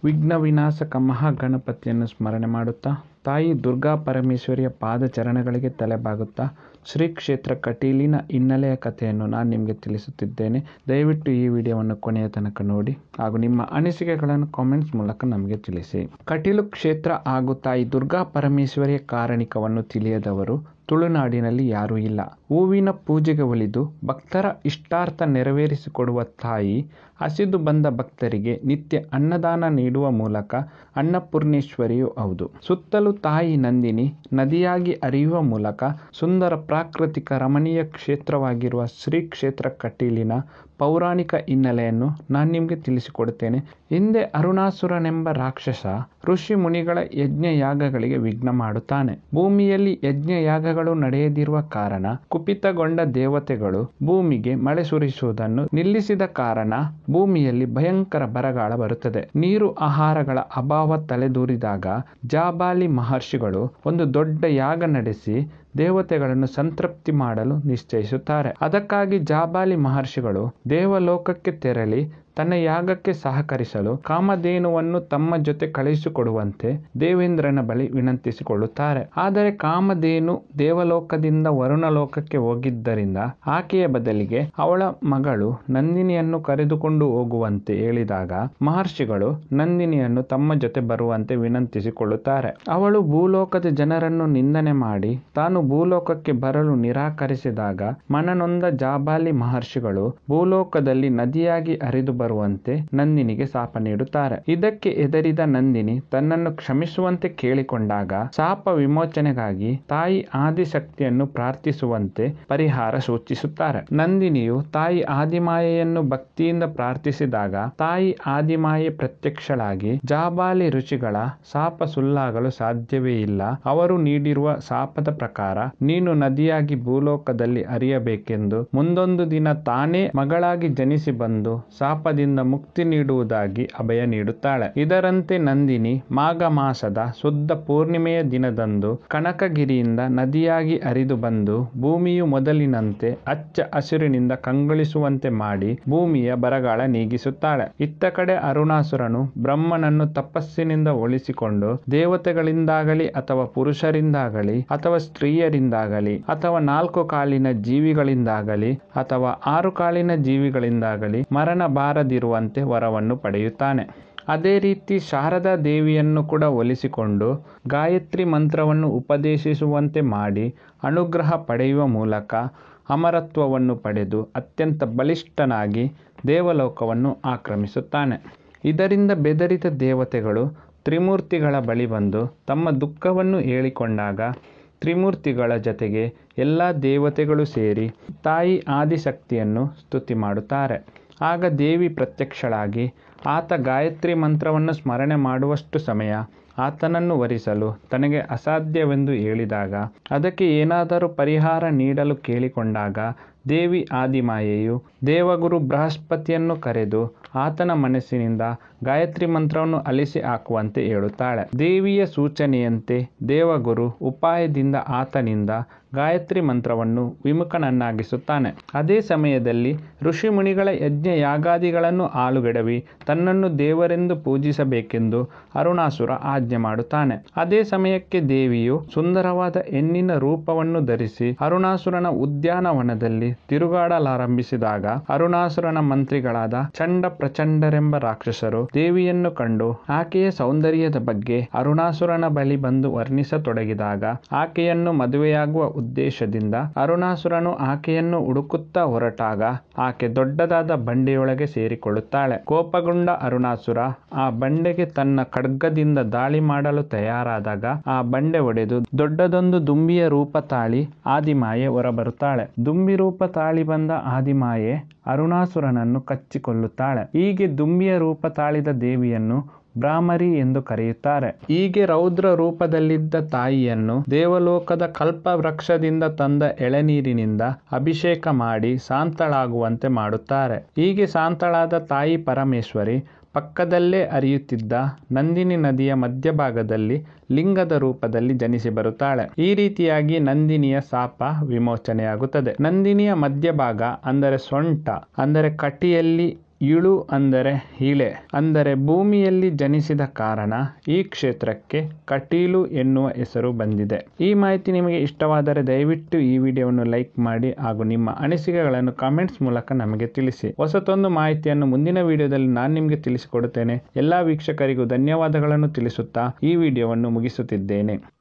ವಿಘ್ನ ವಿನಾಶಕ ಮಹಾಗಣಪತಿಯನ್ನು ಸ್ಮರಣೆ ಮಾಡುತ್ತಾ ತಾಯಿ ದುರ್ಗಾ ಪರಮೇಶ್ವರಿಯ ಪಾದಚರಣಗಳಿಗೆ ತಲೆಬಾಗುತ್ತಾ ಶ್ರೀ ಕ್ಷೇತ್ರ ಕಟೀಲಿನ ಹಿನ್ನೆಲೆಯ ಕಥೆಯನ್ನು ನಾನು ನಿಮಗೆ ತಿಳಿಸುತ್ತಿದ್ದೇನೆ. ದಯವಿಟ್ಟು ಈ ವಿಡಿಯೋವನ್ನು ಕೊನೆಯ ತನಕ ನೋಡಿ ಹಾಗೂ ನಿಮ್ಮ ಅನಿಸಿಕೆಗಳನ್ನು ಕಾಮೆಂಟ್ಸ್ ಮೂಲಕ ನಮಗೆ ತಿಳಿಸಿ. ಕಟೀಲು ಕ್ಷೇತ್ರ ಹಾಗೂ ತಾಯಿ ದುರ್ಗಾ ಪರಮೇಶ್ವರಿಯ ಕಾರಣಿಕವನ್ನು ತಿಳಿಯದವರು ತುಳುನಾಡಿನಲ್ಲಿ ಯಾರೂ ಇಲ್ಲ. ಹೂವಿನ ಪೂಜೆಗೆ ಒಲಿದು ಭಕ್ತರ ಇಷ್ಟಾರ್ಥ ನೆರವೇರಿಸಿಕೊಡುವ ತಾಯಿ ಹಸಿದು ಬಂದ ಭಕ್ತರಿಗೆ ನಿತ್ಯ ಅನ್ನದಾನ ನೀಡುವ ಮೂಲಕ ಅನ್ನಪೂರ್ಣೇಶ್ವರಿಯೂ ಹೌದು. ಸುತ್ತಲೂ ತಾಯಿ ನಂದಿನಿ ನದಿಯಾಗಿ ಹರಿಯುವ ಮೂಲಕ ಸುಂದರ ಪ್ರಾಕೃತಿಕ ರಮಣೀಯ ಕ್ಷೇತ್ರವಾಗಿರುವ ಶ್ರೀ ಕ್ಷೇತ್ರ ಕಟೀಲಿನ ಪೌರಾಣಿಕ ಹಿನ್ನೆಲೆಯನ್ನು ನಾನು ನಿಮಗೆ ತಿಳಿಸಿಕೊಡುತ್ತೇನೆ. ಹಿಂದೆ ಅರುಣಾಸುರನೆಂಬ ರಾಕ್ಷಸ ಋಷಿ ಮುನಿಗಳ ಯಜ್ಞ ಯಾಗಗಳಿಗೆ ವಿಘ್ನ ಮಾಡುತ್ತಾನೆ. ಭೂಮಿಯಲ್ಲಿ ಯಜ್ಞ ಯಾಗಗಳು ನಡೆಯದಿರುವ ಕಾರಣ ಕುಪಿತಗೊಂಡ ದೇವತೆಗಳು ಭೂಮಿಗೆ ಮಳೆ ಸುರಿಸುವುದನ್ನು ನಿಲ್ಲಿಸಿದ ಕಾರಣ ಭೂಮಿಯಲ್ಲಿ ಭಯಂಕರ ಬರಗಾಲ ಬರುತ್ತದೆ. ನೀರು ಆಹಾರಗಳ ಅಭಾವ ತಲೆದೂರಿದಾಗ ಜಾಬಾಲಿ ಮಹರ್ಷಿಗಳು ಒಂದು ದೊಡ್ಡ ಯಾಗ ನಡೆಸಿ ದೇವತೆಗಳನ್ನು ಸಂತೃಪ್ತಿ ಮಾಡಲು ನಿಶ್ಚಯಿಸುತ್ತಾರೆ. ಅದಕ್ಕಾಗಿ ಜಾಬಾಲಿ ಮಹರ್ಷಿಗಳು ದೇವಲೋಕಕ್ಕೆ ತೆರಳಿ ತನ್ನ ಯಾಗಕ್ಕೆ ಸಹಕರಿಸಲು ಕಾಮಧೇನುವನ್ನು ತಮ್ಮ ಜೊತೆ ಕಳುಹಿಸಿಕೊಡುವಂತೆ ದೇವೇಂದ್ರನ ಬಳಿ ವಿನಂತಿಸಿಕೊಳ್ಳುತ್ತಾರೆ. ಆದರೆ ಕಾಮಧೇನು ದೇವಲೋಕದಿಂದ ವರುಣಲೋಕಕ್ಕೆ ಹೋಗಿದ್ದರಿಂದ ಆಕೆಯ ಬದಲಿಗೆ ಅವಳ ಮಗಳು ನಂದಿನಿಯನ್ನು ಕರೆದುಕೊಂಡು ಹೋಗುವಂತೆ ಹೇಳಿದಾಗ ಮಹರ್ಷಿಗಳು ನಂದಿನಿಯನ್ನು ತಮ್ಮ ಜೊತೆ ಬರುವಂತೆ ವಿನಂತಿಸಿಕೊಳ್ಳುತ್ತಾರೆ. ಅವಳು ಭೂಲೋಕದ ಜನರನ್ನು ನಿಂದನೆ ಮಾಡಿ ತಾನು ಭೂಲೋಕಕ್ಕೆ ಬರಲು ನಿರಾಕರಿಸಿದಾಗ ಮನನೊಂದ ಜಾಬಾಲಿ ಮಹರ್ಷಿಗಳು ಭೂಲೋಕದಲ್ಲಿ ನದಿಯಾಗಿ ಹರಿದು ಬರುವಂತೆ ನಂದಿನಿಗೆ ಶಾಪ ನೀಡುತ್ತಾರೆ. ಇದಕ್ಕೆ ಹೆದರಿದ ನಂದಿನಿ ತನ್ನನ್ನು ಕ್ಷಮಿಸುವಂತೆ ಕೇಳಿಕೊಂಡಾಗ ಶಾಪ ವಿಮೋಚನೆಗಾಗಿ ತಾಯಿ ಆದಿಶಕ್ತಿಯನ್ನು ಪ್ರಾರ್ಥಿಸುವಂತೆ ಪರಿಹಾರ ಸೂಚಿಸುತ್ತಾರೆ. ನಂದಿನಿಯು ತಾಯಿ ಆದಿಮಾಯೆಯನ್ನು ಭಕ್ತಿಯಿಂದ ಪ್ರಾರ್ಥಿಸಿದಾಗ ತಾಯಿ ಆದಿಮಾಯೆ ಪ್ರತ್ಯಕ್ಷಳಾಗಿ ಜಾಬಾಲಿ ಋಷಿಗಳ ಶಾಪ ಸುಳ್ಳಾಗಲು ಸಾಧ್ಯವೇ ಇಲ್ಲ. ಅವರು ನೀಡಿರುವ ಶಾಪದ ಪ್ರಕಾರ ನೀನು ನದಿಯಾಗಿ ಭೂಲೋಕದಲ್ಲಿ ಹರಿಯಬೇಕೆಂದು ಮುಂದೊಂದು ದಿನ ತಾನೇ ಮಗಳಾಗಿ ಜನಿಸಿ ಬಂದು ಶಾಪದಿಂದ ಮುಕ್ತಿ ನೀಡುವುದಾಗಿ ಅಭಯ ನೀಡುತ್ತಾಳೆ. ಇದರಂತೆ ನಂದಿನಿ ಮಾಘ ಮಾಸದ ಶುದ್ಧ ಪೂರ್ಣಿಮೆಯ ದಿನದಂದು ಕನಕಗಿರಿಯಿಂದ ನದಿಯಾಗಿ ಹರಿದು ಬಂದು ಭೂಮಿಯು ಮೊದಲಿನಂತೆ ಹಚ್ಚ ಹಸಿರಿನಿಂದ ಕಂಗೊಳಿಸುವಂತೆ ಮಾಡಿ ಭೂಮಿಯ ಬರಗಾಲ ನೀಗಿಸುತ್ತಾಳೆ. ಇತ್ತ ಕಡೆ ಅರುಣಾಸುರನು ಬ್ರಹ್ಮನನ್ನು ತಪಸ್ಸಿನಿಂದ ಉಳಿಸಿಕೊಂಡು ದೇವತೆಗಳಿಂದಾಗಲಿ ಅಥವಾ ಪುರುಷರಿಂದಾಗಲಿ ಅಥವಾ ಸ್ತ್ರೀಯರಿಂದಾಗಲಿ ಅಥವಾ 4 ಕಾಲಿನ ಜೀವಿಗಳಿಂದಾಗಲಿ ಅಥವಾ 6 ಕಾಲಿನ ಜೀವಿಗಳಿಂದಾಗಲಿ ಮರಣ ಬಾರದಿರುವಂತೆ ವರವನ್ನು ಪಡೆಯುತ್ತಾನೆ. ಅದೇ ರೀತಿ ಶಾರದಾ ದೇವಿಯನ್ನು ಕೂಡ ಒಲಿಸಿಕೊಂಡು ಗಾಯತ್ರಿ ಮಂತ್ರವನ್ನು ಉಪದೇಶಿಸುವಂತೆ ಮಾಡಿ ಅನುಗ್ರಹ ಪಡೆಯುವ ಮೂಲಕ ಅಮರತ್ವವನ್ನು ಪಡೆದು ಅತ್ಯಂತ ಬಲಿಷ್ಠನಾಗಿ ದೇವಲೋಕವನ್ನು ಆಕ್ರಮಿಸುತ್ತಾನೆ. ಇದರಿಂದ ಬೆದರಿದ ದೇವತೆಗಳು ತ್ರಿಮೂರ್ತಿಗಳ ಬಳಿ ಬಂದು ತಮ್ಮ ದುಃಖವನ್ನು ಹೇಳಿಕೊಂಡಾಗ ತ್ರಿಮೂರ್ತಿಗಳ ಜೊತೆಗೆ ಎಲ್ಲ ದೇವತೆಗಳು ಸೇರಿ ತಾಯಿ ಆದಿಶಕ್ತಿಯನ್ನು ಸ್ತುತಿ ಮಾಡುತ್ತಾರೆ. ಆಗ ದೇವಿ ಪ್ರತ್ಯಕ್ಷಳಾಗಿ ಆತ ಗಾಯತ್ರಿ ಮಂತ್ರವನ್ನು ಸ್ಮರಣೆ ಮಾಡುವಷ್ಟು ಸಮಯ ಆತನನ್ನು ವರಿಸಲು ತನಗೆ ಅಸಾಧ್ಯವೆಂದು ಹೇಳಿದಾಗ ಅದಕ್ಕೆ ಏನಾದರೂ ಪರಿಹಾರ ನೀಡಲು ಕೇಳಿಕೊಂಡಾಗ ದೇವಿ ಆದಿಮಾಯೆಯು ದೇವಗುರು ಬೃಹಸ್ಪತಿಯನ್ನು ಕರೆದು ಆತನ ಮನಸ್ಸಿನಿಂದ ಗಾಯತ್ರಿ ಮಂತ್ರವನ್ನು ಅಲಿಸಿ ಹಾಕುವಂತೆ ಹೇಳುತ್ತಾಳೆ. ದೇವಿಯ ಸೂಚನೆಯಂತೆ ದೇವಗುರು ಉಪಾಯದಿಂದ ಆತನಿಂದ ಗಾಯತ್ರಿ ಮಂತ್ರವನ್ನು ವಿಮುಖನನ್ನಾಗಿಸುತ್ತಾನೆ. ಅದೇ ಸಮಯದಲ್ಲಿ ಋಷಿ ಮುನಿಗಳ ಯಜ್ಞ ಯಾಗಾದಿಗಳನ್ನು ಹಾಳುಗೆಡವಿ ತನ್ನನ್ನು ದೇವರೆಂದು ಪೂಜಿಸಬೇಕೆಂದು ಅರುಣಾಸುರ ಆಜ್ಞೆ ಮಾಡುತ್ತಾನೆ. ಅದೇ ಸಮಯಕ್ಕೆ ದೇವಿಯು ಸುಂದರವಾದ ಹೆಣ್ಣಿನ ರೂಪವನ್ನು ಧರಿಸಿ ಅರುಣಾಸುರನ ಉದ್ಯಾನವನದಲ್ಲಿ ತಿರುಗಾಡಲಾರಂಭಿಸಿದಾಗ ಅರುಣಾಸುರನ ಮಂತ್ರಿಗಳಾದ ಚಂಡ ಪ್ರಚಂಡರೆಂಬ ರಾಕ್ಷಸರು ದೇವಿಯನ್ನು ಕಂಡು ಆಕೆಯ ಸೌಂದರ್ಯದ ಬಗ್ಗೆ ಅರುಣಾಸುರನ ಬಳಿ ಬಂದು ವರ್ಣಿಸತೊಡಗಿದಾಗ ಆಕೆಯನ್ನು ಮದುವೆಯಾಗುವ ಉದ್ದೇಶದಿಂದ ಅರುಣಾಸುರನು ಆಕೆಯನ್ನು ಹುಡುಕುತ್ತಾ ಹೊರಟಾಗ ಆಕೆ ದೊಡ್ಡದಾದ ಬಂಡೆಯೊಳಗೆ ಸೇರಿಕೊಳ್ಳುತ್ತಾಳೆ. ಕೋಪಗೊಂಡ ಅರುಣಾಸುರ ಆ ಬಂಡೆಗೆ ತನ್ನ ಖಡ್ಗದಿಂದ ದಾಳಿ ಮಾಡಲು ತಯಾರಾದಾಗ ಆ ಬಂಡೆ ಒಡೆದು ದೊಡ್ಡದೊಂದು ದುಂಬಿಯ ರೂಪ ತಾಳಿ ಆದಿಮಾಯೆ ಹೊರಬರುತ್ತಾಳೆ. ದುಂಬಿ ರೂಪ ತಾಳಿ ಬಂದ ಆದಿಮಾಯೆ ಅರುಣಾಸುರನನ್ನು ಕಚ್ಚಿಕೊಳ್ಳುತ್ತಾಳೆ. ಹೀಗೆ ದುಂಬಿಯ ರೂಪ ತಾಳಿದ ದೇವಿಯನ್ನು ಬ್ರಾಹ್ಮರಿ ಎಂದು ಕರೆಯುತ್ತಾರೆ. ಹೀಗೆ ರೌದ್ರ ರೂಪದಲ್ಲಿದ್ದ ತಾಯಿಯನ್ನು ದೇವಲೋಕದ ಕಲ್ಪವೃಕ್ಷದಿಂದ ತಂದ ಎಳೆನೀರಿನಿಂದ ಅಭಿಷೇಕ ಮಾಡಿ ಶಾಂತಳಾಗುವಂತೆ ಮಾಡುತ್ತಾರೆ. ಹೀಗೆ ಶಾಂತಳಾದ ತಾಯಿ ಪರಮೇಶ್ವರಿ ಪಕ್ಕದಲ್ಲೇ ಹರಿಯುತ್ತಿದ್ದ ನಂದಿನಿ ನದಿಯ ಮಧ್ಯಭಾಗದಲ್ಲಿ ಲಿಂಗದ ರೂಪದಲ್ಲಿ ಜನಿಸಿ ಬರುತ್ತಾಳೆ. ಈ ರೀತಿಯಾಗಿ ನಂದಿನಿಯ ಶಾಪ ವಿಮೋಚನೆಯಾಗುತ್ತದೆ. ನಂದಿನಿಯ ಮಧ್ಯಭಾಗ ಅಂದರೆ ಸೊಂಟ ಅಂದರೆ ಕಟಿಯಲ್ಲಿ ಇಳು ಅಂದರೆ ಇಳೆ ಅಂದರೆ ಭೂಮಿಯಲ್ಲಿ ಜನಿಸಿದ ಕಾರಣ ಈ ಕ್ಷೇತ್ರಕ್ಕೆ ಕಟೀಲು ಎನ್ನುವ ಹೆಸರು ಬಂದಿದೆ. ಈ ಮಾಹಿತಿ ನಿಮಗೆ ಇಷ್ಟವಾದರೆ ದಯವಿಟ್ಟು ಈ ವಿಡಿಯೋವನ್ನು ಲೈಕ್ ಮಾಡಿ ಹಾಗೂ ನಿಮ್ಮ ಅನಿಸಿಕೆಗಳನ್ನು ಕಾಮೆಂಟ್ಸ್ ಮೂಲಕ ನಮಗೆ ತಿಳಿಸಿ. ಹೊಸತೊಂದು ಮಾಹಿತಿಯನ್ನು ಮುಂದಿನ ವಿಡಿಯೋದಲ್ಲಿ ನಾನು ನಿಮಗೆ ತಿಳಿಸಿಕೊಡುತ್ತೇನೆ. ಎಲ್ಲ ವೀಕ್ಷಕರಿಗೂ ಧನ್ಯವಾದಗಳನ್ನು ತಿಳಿಸುತ್ತಾ ಈ ವಿಡಿಯೋವನ್ನು ಮುಗಿಸುತ್ತಿದ್ದೇನೆ.